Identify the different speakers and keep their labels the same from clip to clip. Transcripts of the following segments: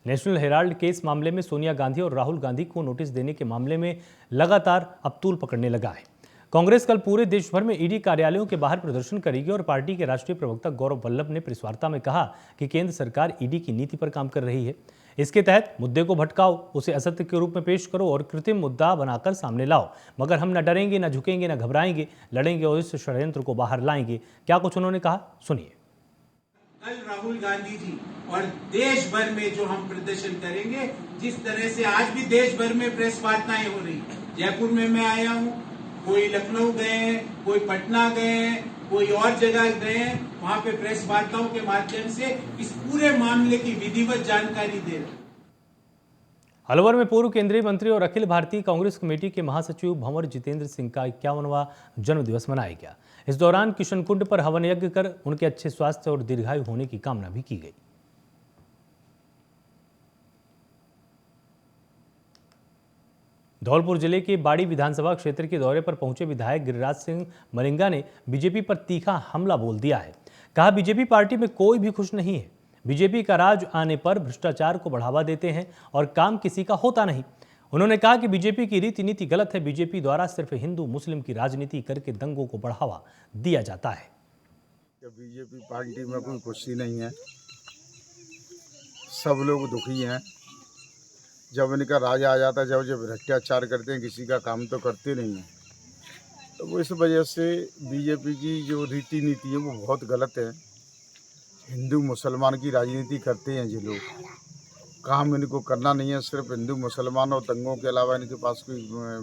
Speaker 1: National Herald case मामले में सोनिया गांधी और राहुल गांधी को नोटिस देने के मामले में लगातार अब तूल पकड़ने लगा है। कांग्रेस कल पूरे देश भर में ईडी कार्यालयों के बाहर प्रदर्शन करेगी और पार्टी के राष्ट्रीय प्रवक्ता गौरव वल्लभ ने प्रेस वार्ता में कहा कि केंद्र सरकार ईडी की नीति पर काम कर रही है। इसके तहत मुद्दे को भटकाओ, उसे असत्य के रूप में पेश करो और कृत्रिम मुद्दा बनाकर सामने लाओ, मगर हम न डरेंगे, न झुकेंगे, न घबराएंगे, लड़ेंगे और इस षड्यंत्र को बाहर लाएंगे। क्या कुछ उन्होंने कहा, सुनिए।
Speaker 2: कल राहुल गांधी जी और देश भर में जो हम प्रदर्शन करेंगे, जिस तरह से आज भी देश भर में प्रेस वार्ताएं हो रही, जयपुर में मैं आया हूं, कोई लखनऊ गए हैं, कोई पटना गए हैं, कोई और जगह गए हैं, वहां पे प्रेस वार्ताओं के माध्यम से इस पूरे मामले की विधिवत जानकारी दे रहे हैं।
Speaker 1: अलवर में पूर्व केंद्रीय मंत्री और अखिल भारतीय कांग्रेस कमेटी के महासचिव भंवर जितेंद्र सिंह का 51वां जन्मदिवस मनाया गया। इस दौरान किशन कुंड पर हवन यज्ञ कर उनके अच्छे स्वास्थ्य और दीर्घायु होने की कामना भी की गई। धौलपुर जिले के बाड़ी विधानसभा क्षेत्र के दौरे पर पहुंचे विधायक गिरिराज सिंह मलिंगा ने बीजेपी पर तीखा हमला बोल दिया है। कहा, बीजेपी पार्टी में कोई भी खुश नहीं है। बीजेपी का राज आने पर भ्रष्टाचार को बढ़ावा देते हैं और काम किसी का होता नहीं। उन्होंने कहा कि बीजेपी की रीति नीति गलत है। बीजेपी द्वारा सिर्फ हिंदू मुस्लिम की राजनीति करके दंगों को बढ़ावा दिया जाता है।
Speaker 3: बीजेपी पार्टी में कोई खुशी नहीं है, सब लोग दुखी हैं। जब इनका राज आ जाता है, जब भ्रष्टाचार करते हैं, किसी का काम तो करते नहीं हैं। तो वो इस वजह से बीजेपी की जो रीति नीति है वो बहुत गलत है। हिंदू मुसलमान की राजनीति करते हैं ये लोग, काम इनको करना नहीं है। सिर्फ हिंदू मुसलमान और दंगों के अलावा इनके पास कोई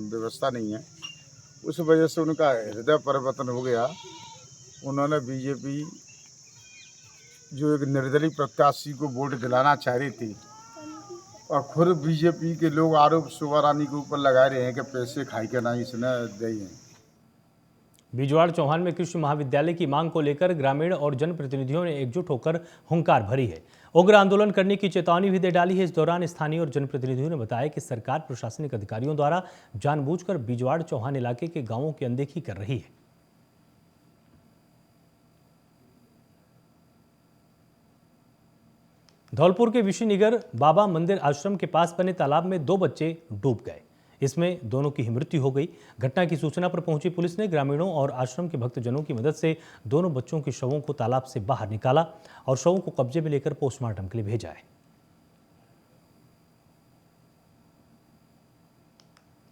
Speaker 3: व्यवस्था नहीं है। उस वजह से उनका हृदय परिवर्तन हो गया। उन्होंने बीजेपी जो एक निर्दलीय प्रत्याशी को वोट दिलाना चाह रही थी और खुद बीजेपी के लोग आरोप शोभा रानी के ऊपर लगा रहे हैं कि पैसे खाई के ना इसने दिए हैं।
Speaker 1: बिजवाड़ चौहान में कृषि महाविद्यालय की मांग को लेकर ग्रामीण और जनप्रतिनिधियों ने एकजुट होकर हुंकार भरी है। उग्र आंदोलन करने की चेतावनी भी दे डाली है। इस दौरान स्थानीय और जनप्रतिनिधियों ने बताया कि सरकार प्रशासनिक अधिकारियों द्वारा जानबूझकर बिजवाड़ चौहान इलाके के गांवों की अनदेखी कर रही है। धौलपुर के विशुनिगर बाबा मंदिर आश्रम के पास बने तालाब में 2 बच्चे डूब गए। इसमें दोनों की ही मृत्यु हो गई। घटना की सूचना पर पहुंची पुलिस ने ग्रामीणों और आश्रम के भक्तजनों की मदद से दोनों बच्चों के शवों को तालाब से बाहर निकाला और शवों को कब्जे में लेकर पोस्टमार्टम के लिए भेजा है।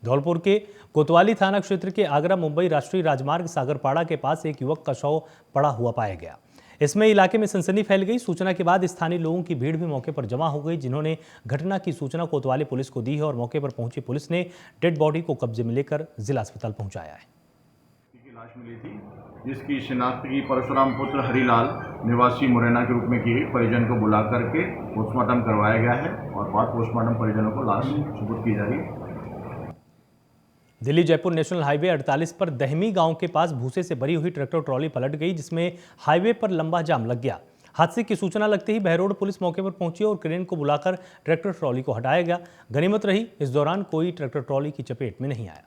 Speaker 1: धौलपुर के कोतवाली थाना क्षेत्र के आगरा मुंबई राष्ट्रीय राजमार्ग सागरपाड़ा के पास एक युवक का शव पड़ा हुआ पाया गया। इसमें इलाके में सनसनी फैल गई। सूचना के बाद स्थानीय लोगों की भीड़ भी मौके पर जमा हो गई, जिन्होंने घटना की सूचना कोतवाली पुलिस को दी है और मौके पर पहुंची पुलिस ने डेड बॉडी को कब्जे में लेकर जिला अस्पताल पहुंचाया है।
Speaker 4: लाश मिली थी जिसकी शिनाख्त की परशुराम पुत्र हरिलाल निवासी मुरैना के रूप में की गई। परिजन को बुला करके पोस्टमार्टम करवाया गया है और बाद पोस्टमार्टम परिजनों को लाश सुपुर्द की जा रही है।
Speaker 1: दिल्ली जयपुर नेशनल हाईवे 48 पर दहमी गांव के पास भूसे से भरी हुई ट्रैक्टर ट्रॉली पलट गई, जिसमें हाईवे पर लंबा जाम लग गया। हादसे की सूचना लगते ही बहरोड पुलिस मौके पर पहुंची और क्रेन को बुलाकर ट्रैक्टर ट्रॉली को हटाया गया। गनीमत रही, इस दौरान कोई ट्रैक्टर ट्रॉली की चपेट में नहीं आया।